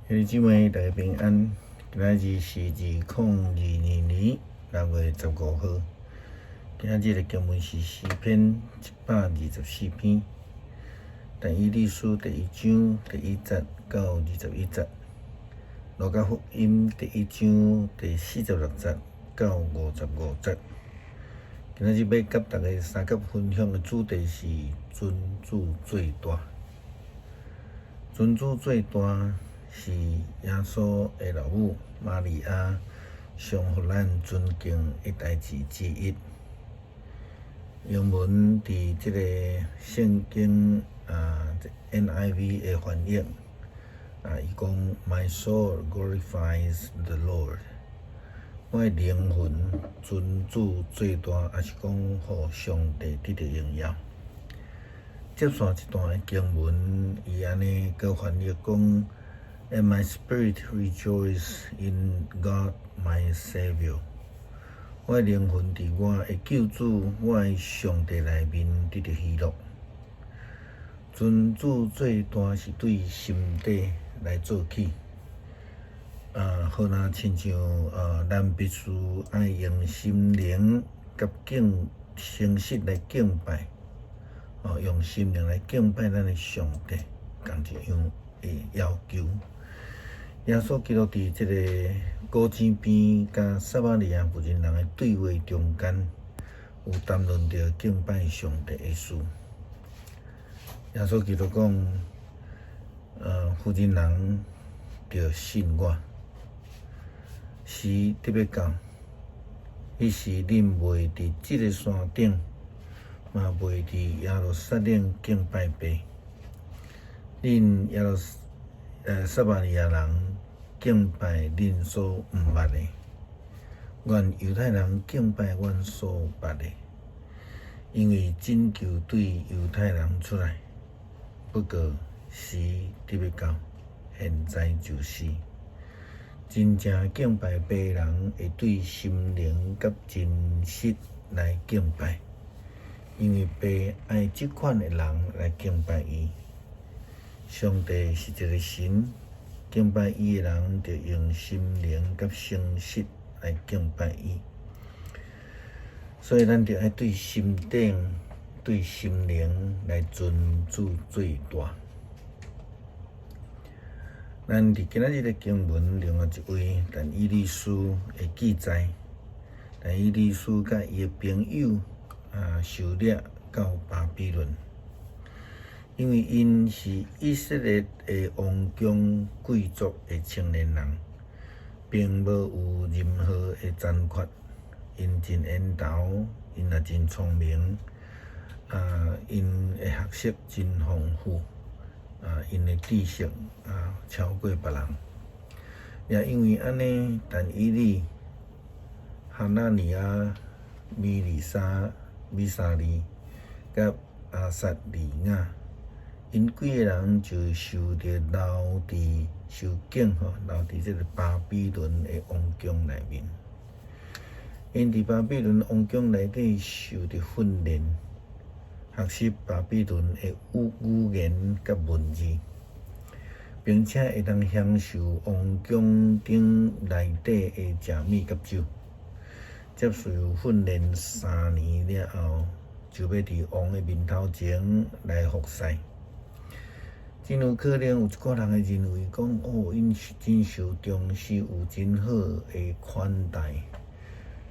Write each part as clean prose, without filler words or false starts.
兄弟姊妹，大家平安。今仔日是2022年6月15号。今仔日的经文是诗篇124篇，但以理书第1章第1节到21节，路加福音第1章第46节到55节。今仔日要甲大家三角分享的主题是尊主最大。尊主最大是耶稣的老母玛利亚上互咱尊敬的代志之一。英文伫即个圣经NIV 的翻译伊讲 My soul glorifies the Lord。我的灵魂尊主最大，也是讲互上帝得到荣耀。接续一段的经文，伊安尼佮翻译讲 ，And my spirit rejoices in God my Saviour。我的灵魂伫我的救主，我的上帝内面得到喜乐。尊主最大是对心底来做起。好若亲像咱必须爱用心灵甲诚实来敬拜。用心灵来敬拜咱的上帝，同一样的要求。耶稣基督伫即个古井边甲撒玛利亚妇人的对话中间，有谈论着敬拜上帝的事。耶稣基督讲：妇人人着信我，时特别到，迄时恁袂伫即个山顶。嘛袂伫耶路撒冷敬拜爸，恁撒玛利亚人敬拜恁所毋捌的，愿犹太人敬拜阮所捌的，因为拯救对犹太人出来，不过时特别到，现在就是，真正敬拜爸人会对心灵甲真实来敬拜。因为爸爱即款的人来敬拜伊，上帝是一个神，敬拜伊的人就用心灵甲诚实来敬拜伊。所以咱就爱对心顶、对心灵来尊主最大。咱伫今仔日的经文另外一位但以理书的记载，但以理书甲伊的朋友。受掠到巴比伦，因为因是以色列的王宫贵族的青年人，并无有任何的残缺。因真缘投，因也真聪明，因的学识真丰富，因的知识超过别人。也因为安尼，但以理、哈纳尼亚、米沙利甲阿撒利亚，因几个人就受伫受敬留伫这个巴比伦的王宫内面。因伫巴比伦王宫内底受着训练，学习巴比伦的语言甲文字，并且会当享受王宫顶内底的食米甲酒。接受训练3年了后，就要伫王的面头前来服侍。真有可能有一个人会认为讲，因是真受重视，有真好的款待。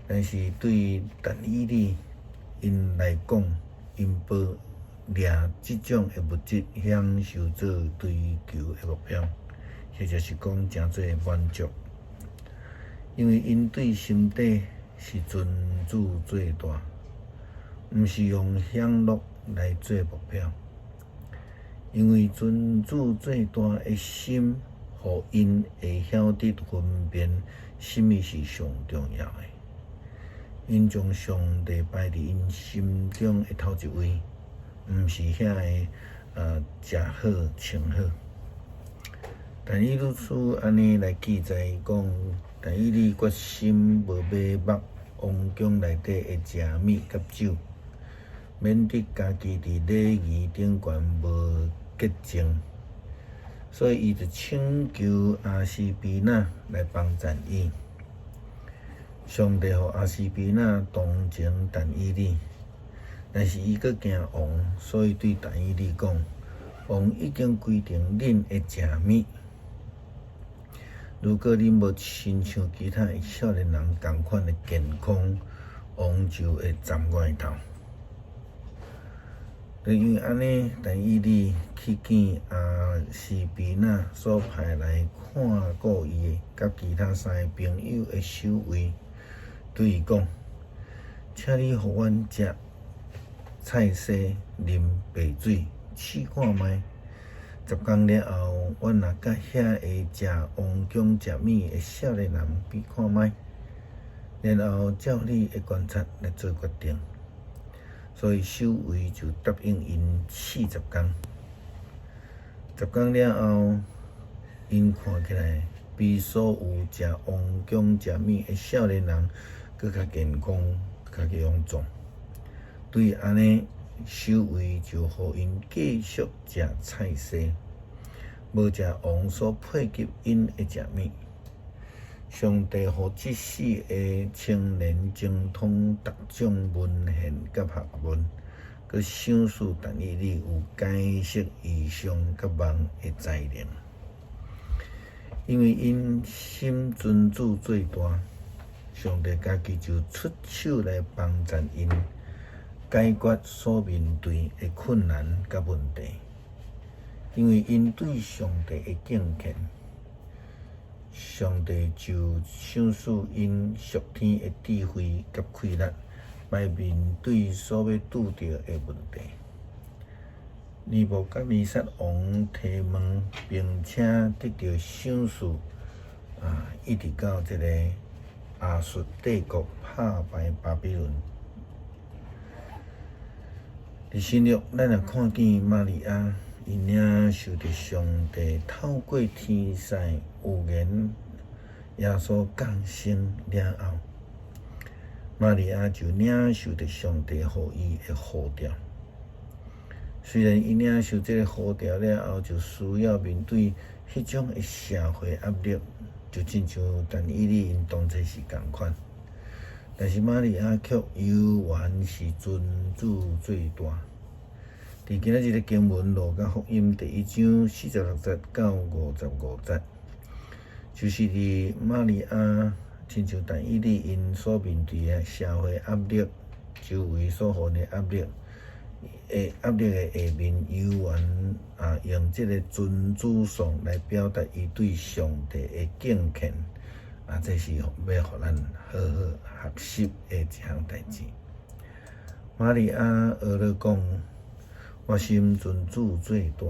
但是对但以理因来讲，因无掠即种的物质享受做追求的目标，或就是讲真侪满足，因为因对心底。是尊主最大，毋是用享乐来做目标。因为尊主最大的心，互因会晓得分辨什么是上重要的。因将上帝摆伫因心中的头一位，毋是遐个食好穿好。但以理书安尼来记载讲，但以理决心无买目王宫内底的食米甲酒，免得家己伫礼仪顶悬无洁净。所以伊就请求阿斯比那来帮赞伊。上帝互阿斯比那同情但以理，但是伊佫惊王，所以对但以理讲：王已经规定恁会食物，如果恁无亲像其他的少年人同款的健康，王就会斩外头。就因为安尼，但以理去见阿斯比那所派来看顾伊的，甲其他3个朋友的守卫，对伊讲：请你互阮食菜脩、啉白水，试看觅。10天了后，阮若甲遐会食王宫食物的少年人比看觅，然后照你的观察来做决定。所以守卫就答应因40天。10天了后，因看起来比所有食王宫食物的少年人搁较健康、较勇壮。对安尼，守卫就互因继续食菜脩，无食王所配给因的食物。上帝互即4个青年精通各种文献甲学问，佮赏识但以理有解释异象甲梦的才能。因为因心尊主最大，上帝家己就出手来帮助因解决所面对的困难甲问题。因为因对上帝的敬虔，上帝就赏识因属天的智慧甲气力，来面对所要拄着的问题。尼布甲尼撒王提问，并且得到赏识，一直到这个亚述帝国打败巴比伦。伫新约，咱也看见玛利亚。伊领受着上帝透过天使预言耶稣降生了后，玛利亚就领受着上帝互伊的呼召。虽然伊领受这个呼召了后，就需要面对迄种的社会压力，就亲像但以理因当初是同款。但是玛利亚却犹原是尊主最大。伫今仔日的经文路加福音第1章46节到55节，就是伫玛利亚亲像但以理因所面对的社会压力、周围所互的压力的下面，犹原用这个尊主颂来表达伊对上帝的敬虔，这是要互咱好好学习的一项代志。玛利亚学了讲。我心尊主最大，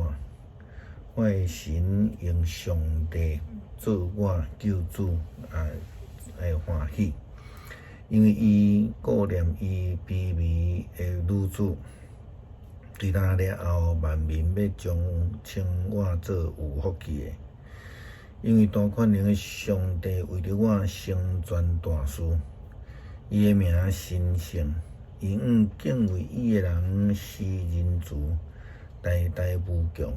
我的神用上帝做我救主，来欢喜，因为伊顾念伊卑微的女子，对他了后，万民要将称我做有福气的，因为大权能的上帝为着我成全大事，伊的名神圣。因敬畏伊的人是人慈，代代无穷。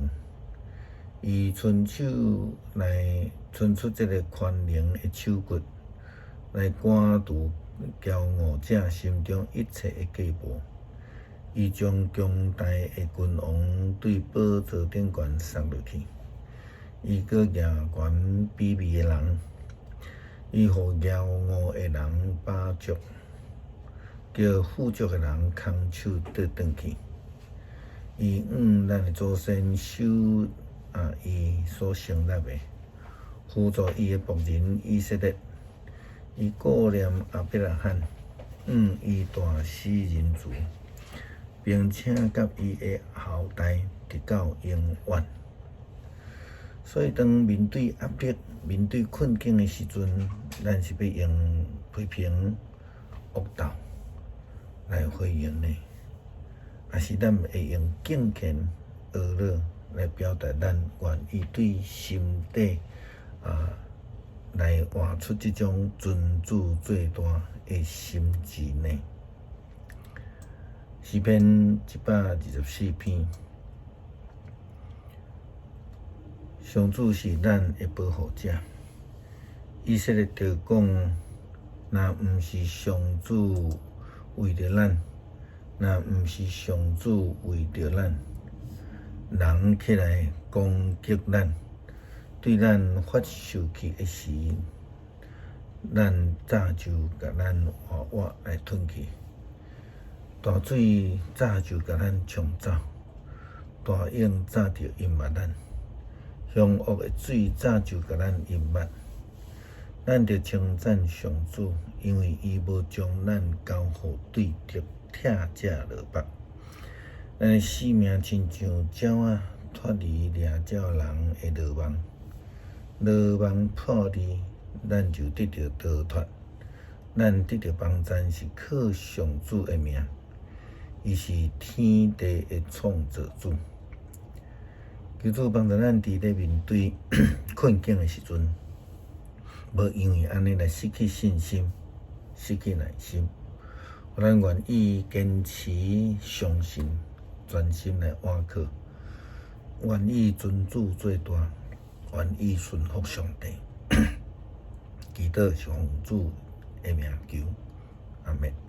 伊伸手来伸出这个宽能的手骨，来赶除骄傲者心中一切的计谋。伊将强大的君王对宝座顶悬送落去，伊搁举悬卑微的人，伊互骄傲的人把捉。叫富足的人空手倒转去，伊咱的祖先守伊所成立的，辅助伊的仆人以色列，伊顾念亚伯拉罕，伊大施仁慈，并且甲伊的后代直到永远。所以，当面对压力、面对困境的时阵，咱是要用批评、恶斗来回应呢，还是咱会用敬虔、娱乐来表达咱愿意对心底来活出这种尊主最大的心志呢？诗篇124篇，上主是咱的保护者。以色列就讲，若毋是上主为着咱，若毋是上主为着咱，人起来攻击咱，对咱发射去的时，咱早就甲咱活活来吞去。大水早就甲咱冲走，大涌早就淹没咱，凶恶的水早就甲咱淹没。咱着称赞上主，因为伊无将咱交互对敌拆者落目。咱的性命亲像鸟仔脱离掠鸟人的罗网，罗网破离，咱就得到逃脱。咱得到帮助是靠上主的名，伊是天地的创造主。求主帮助咱伫咧面对困境的时阵，无因为安尼来失去信心、失去耐心，互咱愿意坚持相信、专心来倚靠，愿意尊主做大，愿意顺服上帝。祈祷是奉主的名求，阿们。